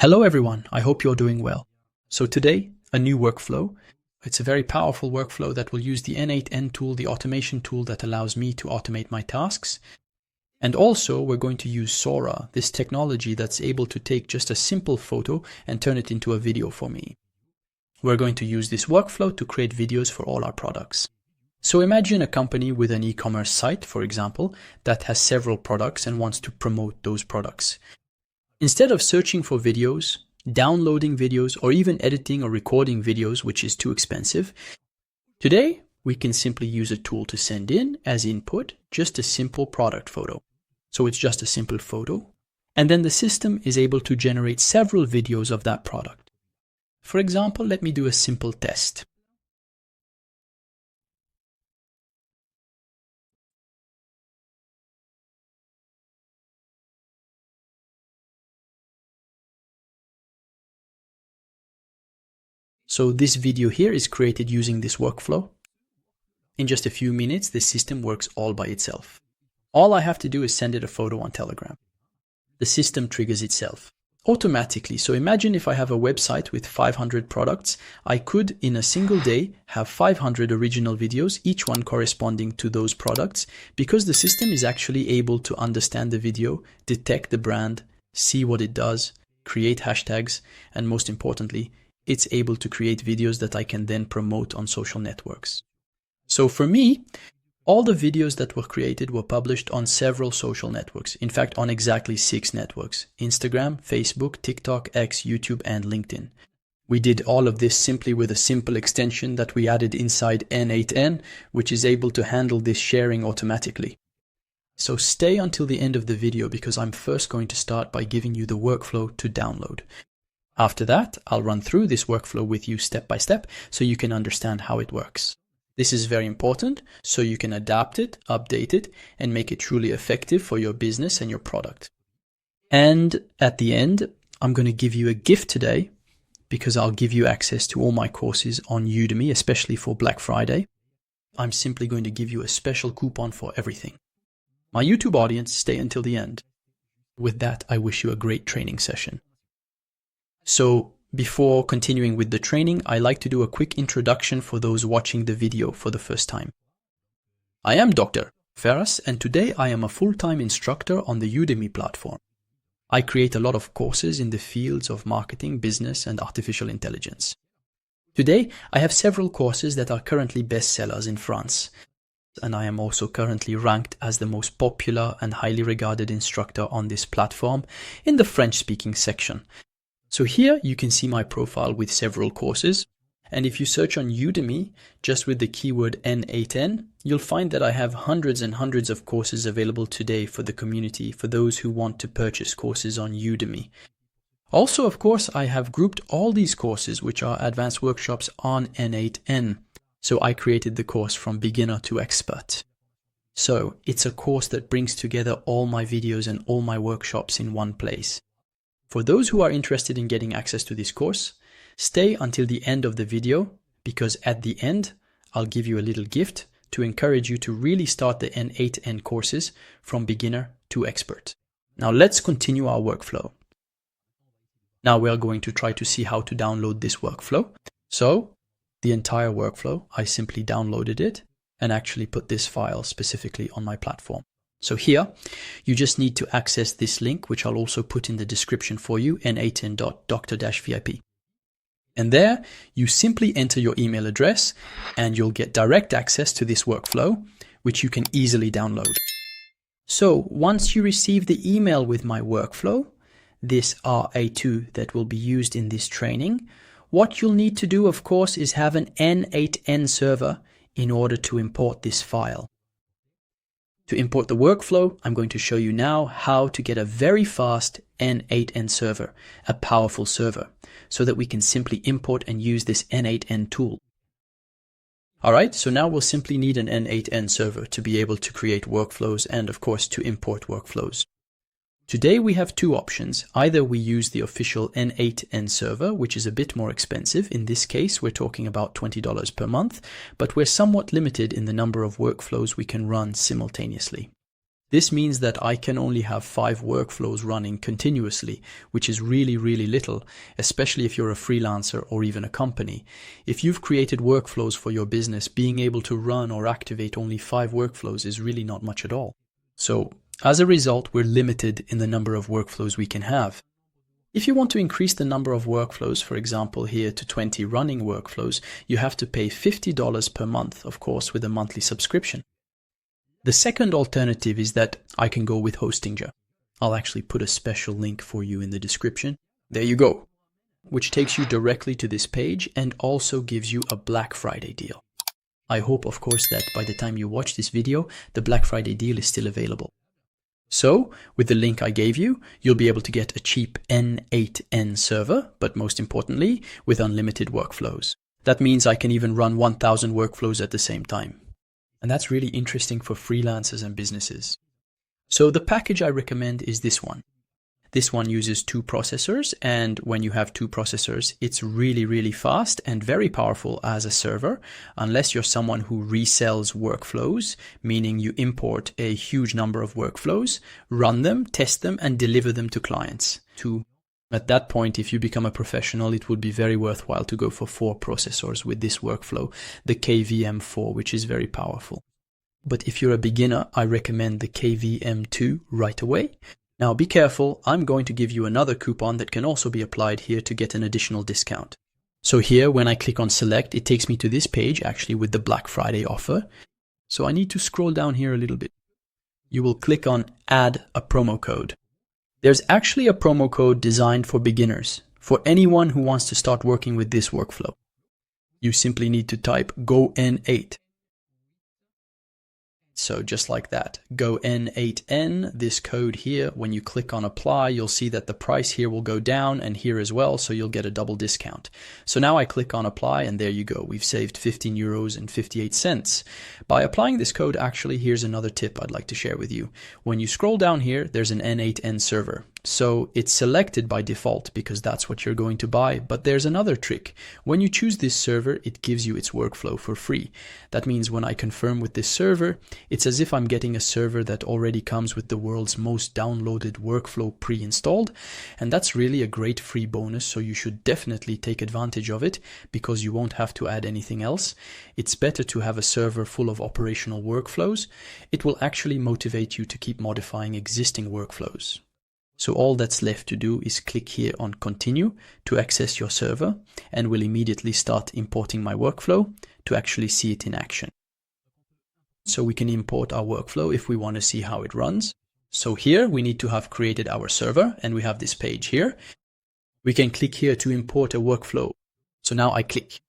Hello everyone, I hope you're doing well. So today, a new workflow. It's a very powerful workflow that will use the n8n tool, the automation tool that allows me to automate my tasks. And also we're going to use Sora, this technology that's able to take just a simple photo and turn it into a video for me. We're going to use this workflow to create videos for all our products. So imagine a company with an e-commerce site, for example, that has several products and wants to promote those products. Instead of searching for videos, downloading videos, or even editing or recording videos, which is too expensive, today we can simply use a tool to send in as input just a simple product photo. So it's just a simple photo, and then the system is able to generate several videos of that product. For example, let me do a simple test. So this video here is created using this workflow. In just a few minutes, the system works all by itself. All I have to do is send it a photo on Telegram. The system triggers itself automatically. So imagine if I have a website with 500 products, I could in a single day have 500 original videos, each one corresponding to those products, because the system is actually able to understand the video, detect the brand, see what it does, create hashtags, and most importantly, it's able to create videos that I can then promote on social networks. So for me, all the videos that were created were published on several social networks. In fact, on exactly 6 networks: Instagram, Facebook, TikTok, X, YouTube, and LinkedIn. We did all of this simply with a simple extension that we added inside n8n, which is able to handle this sharing automatically. So stay until the end of the video because I'm first going to start by giving you the workflow to download. After that, I'll run through this workflow with you step by step so you can understand how it works. This is very important so you can adapt it, update it, and make it truly effective for your business and your product. And at the end, I'm going to give you a gift today because I'll give you access to all my courses on Udemy, especially for Black Friday. I'm simply going to give you a special coupon for everything. My YouTube audience, stay until the end. With that, I wish you a great training session. So before continuing with the training, I like to do a quick introduction for those watching the video for the first time. I am Dr. Firas, and today I am a full-time instructor on the Udemy platform. I create a lot of courses in the fields of marketing, business, and artificial intelligence. Today, I have several courses that are currently bestsellers in France, and I am also currently ranked as the most popular and highly regarded instructor on this platform in the French-speaking section. So here you can see my profile with several courses, and if you search on Udemy just with the keyword n8n, you'll find that I have hundreds and hundreds of courses available today for the community, for those who want to purchase courses on Udemy. Also, of course, I have grouped all these courses, which are advanced workshops, on n8n. So I created the course from beginner to expert. So it's a course that brings together all my videos and all my workshops in one place. For those who are interested in getting access to this course, stay until the end of the video because at the end, I'll give you a little gift to encourage you to really start the n8n courses from beginner to expert. Now let's continue our workflow. Now we are going to try to see how to download this workflow. So the entire workflow, I simply downloaded it and actually put this file specifically on my platform. So here, you just need to access this link, which I'll also put in the description for you, n8n.doctor-vip. And there, you simply enter your email address and you'll get direct access to this workflow, which you can easily download. So once you receive the email with my workflow, this RA2 that will be used in this training, what you'll need to do, of course, is have an n8n server in order to import this file. To import the workflow, I'm going to show you now how to get a very fast n8n server, a powerful server, so that we can simply import and use this n8n tool. Alright, so now we'll simply need an n8n server to be able to create workflows and of course to import workflows. Today we have two options. Either we use the official n8n server, which is a bit more expensive. In this case, we're talking about $20 per month, but we're somewhat limited in the number of workflows we can run simultaneously. This means that I can only have 5 workflows running continuously, which is really, really little, especially if you're a freelancer or even a company. If you've created workflows for your business, being able to run or activate only 5 workflows is really not much at all. So, as a result, we're limited in the number of workflows we can have. If you want to increase the number of workflows, for example here to 20 running workflows, you have to pay $50 per month, of course, with a monthly subscription. The second alternative is that I can go with Hostinja. I'll actually put a special link for you in the description. There you go, which takes you directly to this page and also gives you a Black Friday deal. I hope, of course, that by the time you watch this video, the Black Friday deal is still available. So, with the link I gave you, you'll be able to get a cheap n8n server, but most importantly, with unlimited workflows. That means I can even run 1,000 workflows at the same time. And that's really interesting for freelancers and businesses. So the package I recommend is this one. This one uses 2 processors, and when you have 2 processors, it's really, really fast and very powerful as a server, unless you're someone who resells workflows, meaning you import a huge number of workflows, run them, test them, and deliver them to clients. At that point, if you become a professional, it would be very worthwhile to go for 4 processors with this workflow, the KVM4, which is very powerful. But if you're a beginner, I recommend the KVM2 right away. Now be careful, I'm going to give you another coupon that can also be applied here to get an additional discount. So here, when I click on select, it takes me to this page actually with the Black Friday offer. So I need to scroll down here a little bit. You will click on add a promo code. There's actually a promo code designed for beginners, for anyone who wants to start working with this workflow. You simply need to type GON8. So just like that, GON8N, this code here, when you click on apply, you'll see that the price here will go down and here as well, so you'll get a double discount. So now I click on apply and there you go, we've saved €15.58. By applying this code, actually, here's another tip I'd like to share with you. When you scroll down here, there's an n8n server. So it's selected by default because that's what you're going to buy, but there's another trick. When you choose this server, it gives you its workflow for free. That means when I confirm with this server, it's as if I'm getting a server that already comes with the world's most downloaded workflow pre-installed, and that's really a great free bonus, so you should definitely take advantage of it because you won't have to add anything else. It's better to have a server full of operational workflows. It will actually motivate you to keep modifying existing workflows. So all that's left to do is click here on continue to access your server, and we'll immediately start importing my workflow to actually see it in action. So we can import our workflow if we want to see how it runs. So here we need to have created our server and we have this page here. We can click here to import a workflow. So now I click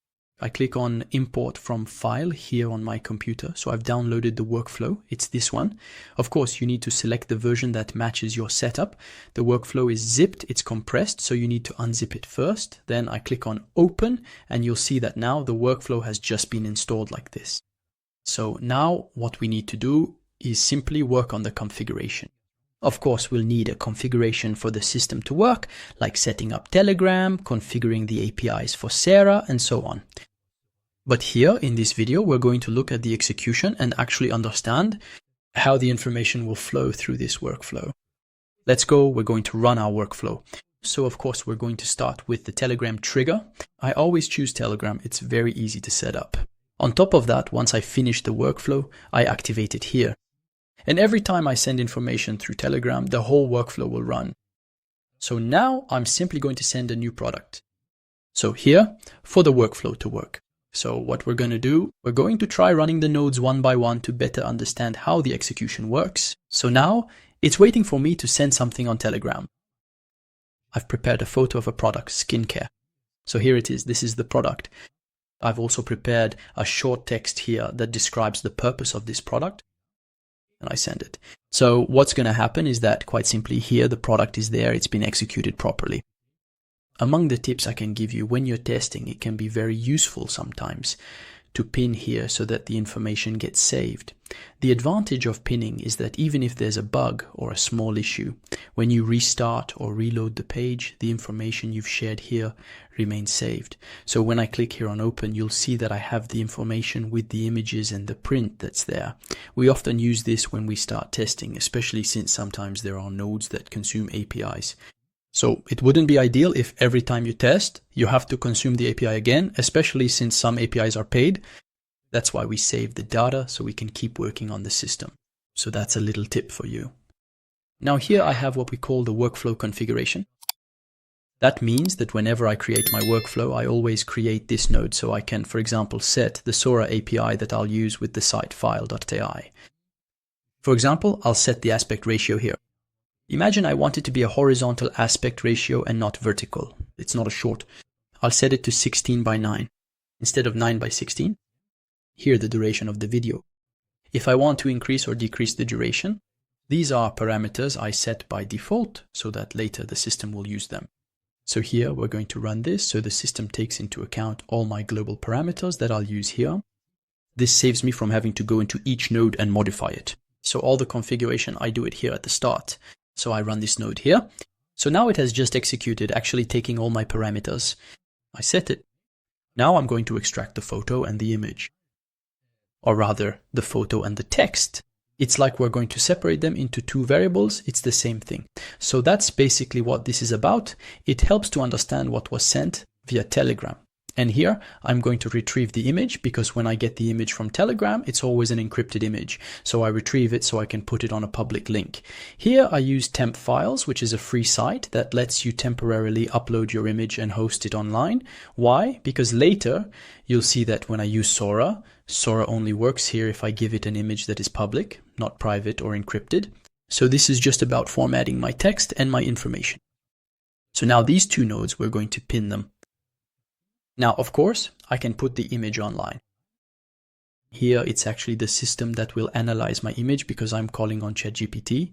on import from file here on my computer. So I've downloaded the workflow. It's this one. Of course, you need to select the version that matches your setup. The workflow is zipped, it's compressed, so you need to unzip it first. Then I click on open and you'll see that now the workflow has just been installed like this. So now what we need to do is simply work on the configuration. Of course, we'll need a configuration for the system to work, like setting up Telegram, configuring the APIs for Sora, and so on. But here in this video, we're going to look at the execution and actually understand how the information will flow through this workflow. Let's go, we're going to run our workflow. So of course, we're going to start with the Telegram trigger. I always choose Telegram, it's very easy to set up. On top of that, once I finish the workflow, I activate it here. And every time I send information through Telegram, the whole workflow will run. So now I'm simply going to send a new product. So here, for the workflow to work. So what we're going to do, we're going to try running the nodes one by one to better understand how the execution works. So now it's waiting for me to send something on Telegram. I've prepared a photo of a product, skincare. So here it is, this is the product. I've also prepared a short text here that describes the purpose of this product. And I send it. So what's going to happen is that quite simply here, the product is there, it's been executed properly. Among the tips I can give you when you're testing, it can be very useful sometimes to pin here so that the information gets saved. The advantage of pinning is that even if there's a bug or a small issue, when you restart or reload the page, the information you've shared here remains saved. So when I click here on open, you'll see that I have the information with the images and the print that's there. We often use this when we start testing, especially since sometimes there are nodes that consume APIs. So it wouldn't be ideal if every time you test, you have to consume the API again, especially since some APIs are paid. That's why we save the data so we can keep working on the system. So that's a little tip for you. Now here I have what we call the workflow configuration. That means that whenever I create my workflow, I always create this node so I can, for example, set the Sora API that I'll use with the site file.ai. For example, I'll set the aspect ratio here. Imagine I want it to be a horizontal aspect ratio and not vertical. It's not a short. I'll set it to 16 by 9 instead of 9 by 16. Here the duration of the video. If I want to increase or decrease the duration, these are parameters I set by default so that later the system will use them. So here we're going to run this so the system takes into account all my global parameters that I'll use here. This saves me from having to go into each node and modify it. So all the configuration, I do it here at the start. So I run this node here. So now it has just executed, actually taking all my parameters. I set it. Now I'm going to extract the photo and the image. Or rather, the photo and the text. It's like we're going to separate them into two variables. It's the same thing. So that's basically what this is about. It helps to understand what was sent via Telegram. And here I'm going to retrieve the image because when I get the image from Telegram, it's always an encrypted image. So I retrieve it so I can put it on a public link. Here I use Temp Files, which is a free site that lets you temporarily upload your image and host it online. Why? Because later you'll see that when I use Sora, Sora only works here if I give it an image that is public, not private or encrypted. So this is just about formatting my text and my information. So now these two nodes, we're going to pin them. Now, of course, I can put the image online. Here, it's actually the system that will analyze my image because I'm calling on ChatGPT.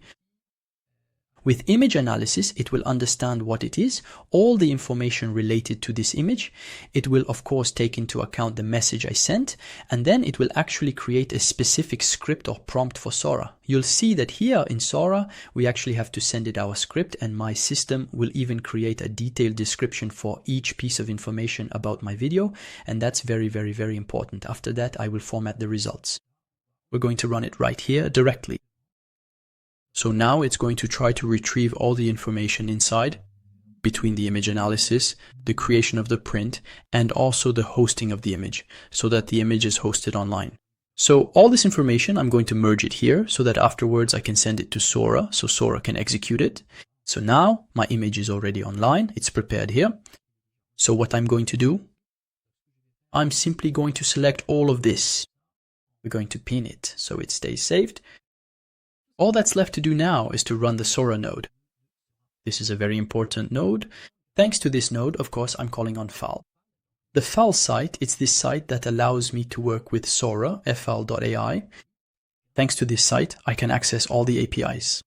With image analysis, it will understand what it is, all the information related to this image. It will, of course, take into account the message I sent, and then it will actually create a specific script or prompt for Sora. You'll see that here in Sora, we actually have to send it our script, and my system will even create a detailed description for each piece of information about my video, and that's very, very, very important. After that, I will format the results. We're going to run it right here directly. So now it's going to try to retrieve all the information inside between the image analysis, the creation of the print, and also the hosting of the image so that the image is hosted online. So all this information, I'm going to merge it here so that afterwards I can send it to Sora so Sora can execute it. So now my image is already online. It's prepared here. So what I'm going to do, I'm simply going to select all of this. We're going to pin it so it stays saved. All that's left to do now is to run the Sora node. This is a very important node. Thanks to this node, of course, I'm calling on fal. The fal site, it's this site that allows me to work with Sora, fl.ai. Thanks to this site, I can access all the APIs.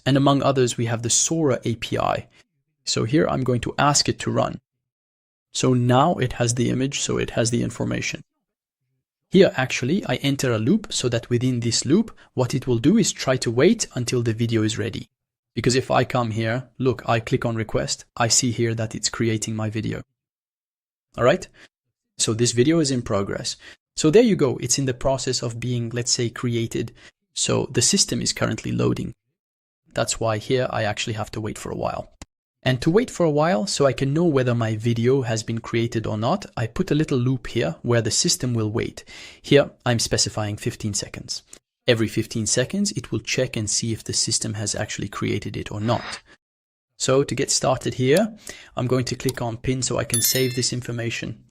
And among others, we have the Sora API. So here I'm going to ask it to run. So now it has the image, so it has the information. Here, actually, I enter a loop so that within this loop, what it will do is try to wait until the video is ready. Because if I come here, look, I click on request, I see here that it's creating my video. All right. So this video is in progress. So there you go. It's in the process of being, let's say, created. So the system is currently loading. That's why here I actually have to wait for a while. And to wait for a while, so I can know whether my video has been created or not, I put a little loop here where the system will wait. Here, I'm specifying 15 seconds. Every 15 seconds, it will check and see if the system has actually created it or not. So to get started here, I'm going to click on pin so I can save this information.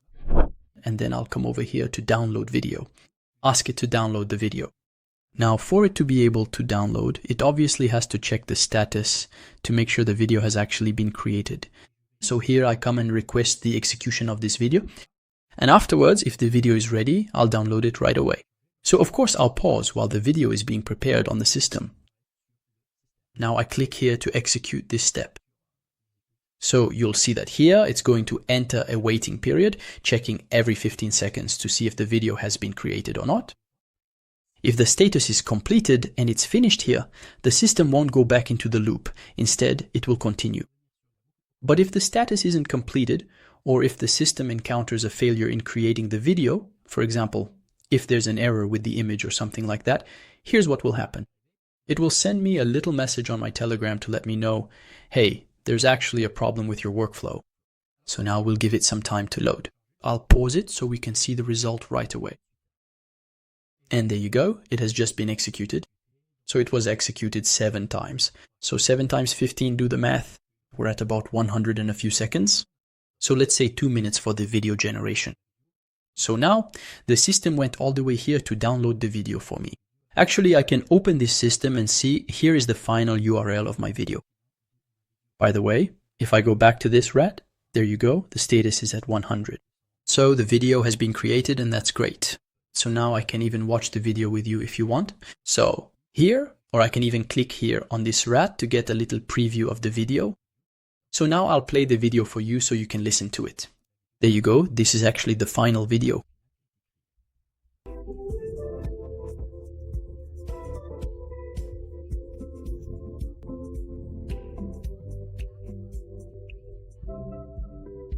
And then I'll come over here to download video. Ask it to download the video. Now, for it to be able to download, it obviously has to check the status to make sure the video has actually been created. So here I come and request the execution of this video. And afterwards, if the video is ready, I'll download it right away. So of course, I'll pause while the video is being prepared on the system. Now I click here to execute this step. So you'll see that here it's going to enter a waiting period, checking every 15 seconds to see if the video has been created or not. If the status is completed and it's finished here, the system won't go back into the loop. Instead, it will continue. But if the status isn't completed, or if the system encounters a failure in creating the video, for example, if there's an error with the image or something like that, here's what will happen. It will send me a little message on my Telegram to let me know, hey, there's actually a problem with your workflow. So now we'll give it some time to load. I'll pause it so we can see the result right away. And there you go, it has just been executed. So it was executed 7 times. So 7 times 15, do the math. We're at about 100 and a few seconds. So let's say 2 minutes for the video generation. So now the system went all the way here to download the video for me. Actually, I can open this system and see here is the final URL of my video. By the way, if I go back to this rat, there you go, the status is at 100. So the video has been created and that's great. So now I can even watch the video with you if you want. So here, or I can even click here on this rat to get a little preview of the video. So now I'll play the video for you so you can listen to it. There you go, this is actually the final video.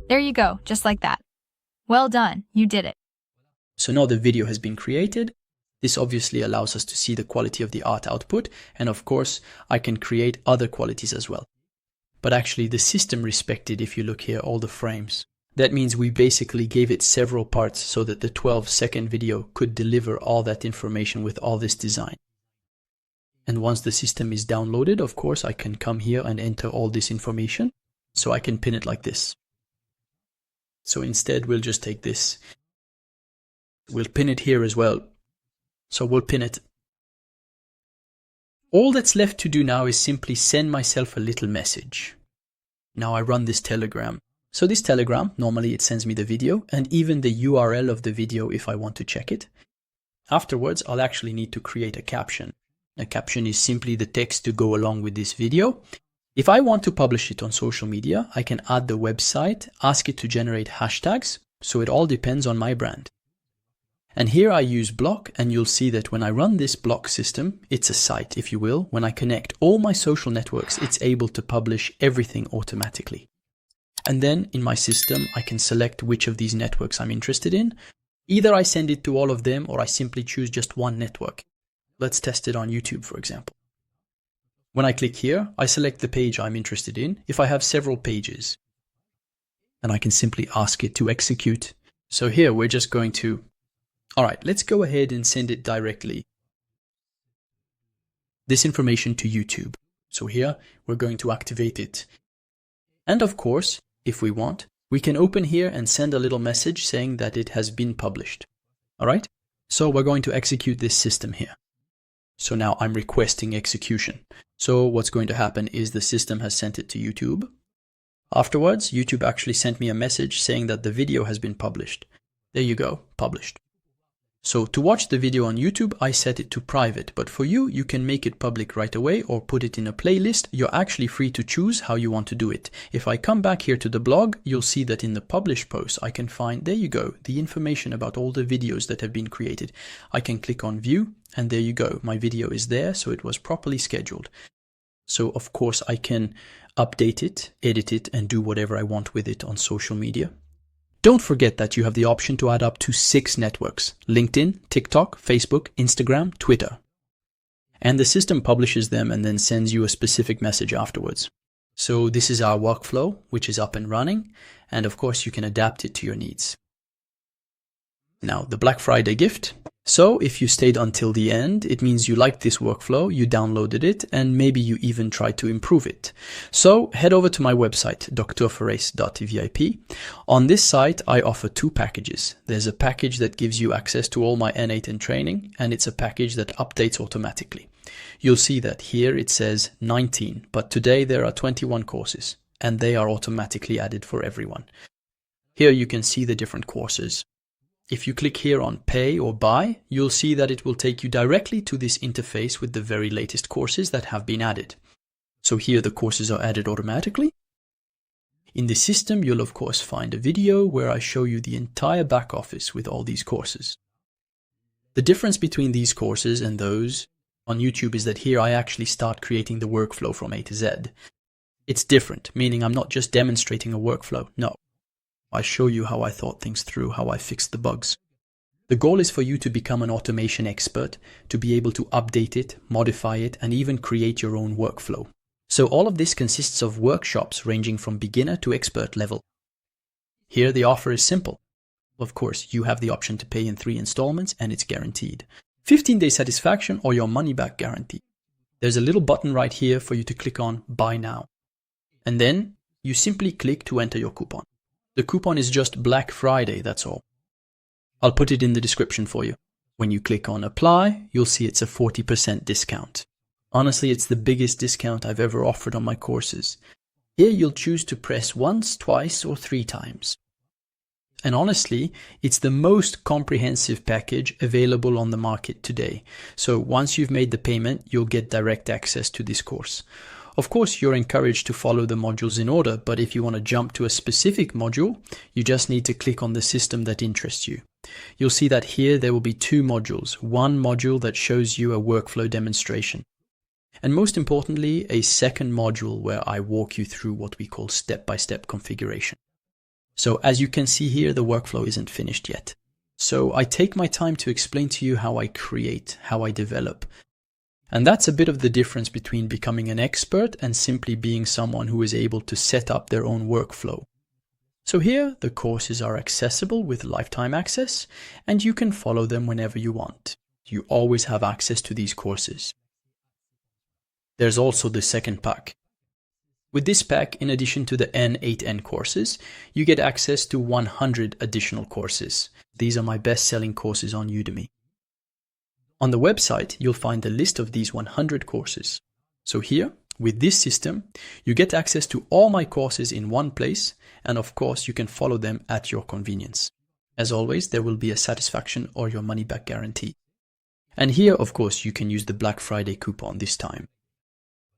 There you go, just like that. Well done, you did it. So now the video has been created. This obviously allows us to see the quality of the art output, and of course, I can create other qualities as well. But actually the system respected, if you look here, all the frames. That means we basically gave it several parts so that the 12-second video could deliver all that information with all this design. And once the system is downloaded, of course, I can come here and enter all this information. So I can pin it like this. So instead, we'll just take this. We'll pin it here as well. So we'll pin it. All that's left to do now is simply send myself a little message. Now I run this Telegram. So this Telegram, normally it sends me the video and even the URL of the video if I want to check it. Afterwards, I'll actually need to create a caption. A caption is simply the text to go along with this video. If I want to publish it on social media, I can add the website, ask it to generate hashtags, so it all depends on my brand. And here I use block, and you'll see that when I run this block system, it's a site, if you will. When I connect all my social networks, it's able to publish everything automatically. And then in my system, I can select which of these networks I'm interested in. Either I send it to all of them, or I simply choose just one network. Let's test it on YouTube, for example. When I click here, I select the page I'm interested in if I have several pages. And I can simply ask it to execute. So here we're just going to, all right, let's go ahead and send it directly. This information to YouTube. So here we're going to activate it. And of course, if we want, we can open here and send a little message saying that it has been published. All right. So we're going to execute this system here. So now I'm requesting execution. So what's going to happen is the system has sent it to YouTube. Afterwards, YouTube actually sent me a message saying that the video has been published. There you go, published. So to watch the video on YouTube, I set it to private, but for you, you can make it public right away or put it in a playlist. You're actually free to choose how you want to do it. If I come back here to the blog, you'll see that in the publish post, I can find, there you go, the information about all the videos that have been created. I can click on view, and there you go. My video is there, so it was properly scheduled. So of course, I can update it, edit it, and do whatever I want with it on social media. Don't forget that you have the option to add up to 6 networks: LinkedIn, TikTok, Facebook, Instagram, Twitter. And the system publishes them and then sends you a specific message afterwards. So this is our workflow, which is up and running. And of course, you can adapt it to your needs. Now, the Black Friday gift. So if you stayed until the end, it means you liked this workflow, you downloaded it, and maybe you even tried to improve it. So head over to my website, drfiras.vip. On this site, I offer 2 packages. There's a package that gives you access to all my n8n training, and it's a package that updates automatically. You'll see that here it says 19, but today there are 21 courses, and they are automatically added for everyone. Here you can see the different courses. If you click here on pay or buy, you'll see that it will take you directly to this interface with the very latest courses that have been added. So here the courses are added automatically. In the system, you'll of course find a video where I show you the entire back office with all these courses. The difference between these courses and those on YouTube is that here I actually start creating the workflow from A to Z. It's different, meaning I'm not just demonstrating a workflow. No, I show you how I thought things through, how I fixed the bugs. The goal is for you to become an automation expert, to be able to update it, modify it, and even create your own workflow. So all of this consists of workshops ranging from beginner to expert level. Here the offer is simple. Of course, you have the option to pay in 3 installments and it's guaranteed. 15-day satisfaction or your money back guarantee. There's a little button right here for you to click on Buy Now. And then you simply click to enter your coupon. The coupon is just Black Friday, that's all. I'll put it in the description for you. When you click on Apply, you'll see it's a 40% discount. Honestly, it's the biggest discount I've ever offered on my courses. Here you'll choose to press once, twice, or 3 times. And honestly, it's the most comprehensive package available on the market today. So once you've made the payment, you'll get direct access to this course. Of course, you're encouraged to follow the modules in order, but if you want to jump to a specific module, you just need to click on the system that interests you. You'll see that here there will be 2 modules, one module that shows you a workflow demonstration. And most importantly, a second module where I walk you through what we call step-by-step configuration. So as you can see here, the workflow isn't finished yet. So I take my time to explain to you how I create, how I develop. And that's a bit of the difference between becoming an expert and simply being someone who is able to set up their own workflow. So here, the courses are accessible with lifetime access, and you can follow them whenever you want. You always have access to these courses. There's also the second pack. With this pack, in addition to the n8n courses, you get access to 100 additional courses. These are my best-selling courses on Udemy. On the website, you'll find a list of these 100 courses. So here, with this system, you get access to all my courses in one place, and of course, you can follow them at your convenience. As always, there will be a satisfaction or your money-back guarantee. And here, of course, you can use the Black Friday coupon this time.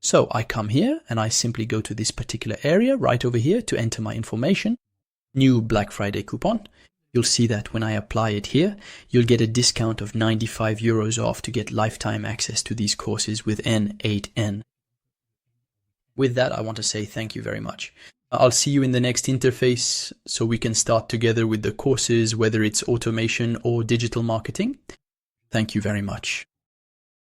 So I come here and I simply go to this particular area right over here to enter my information. New Black Friday coupon. You'll see that when I apply it here, you'll get a discount of 95 euros off to get lifetime access to these courses with n8n. With that, I want to say thank you very much. I'll see you in the next interface so we can start together with the courses, whether it's automation or digital marketing. Thank you very much.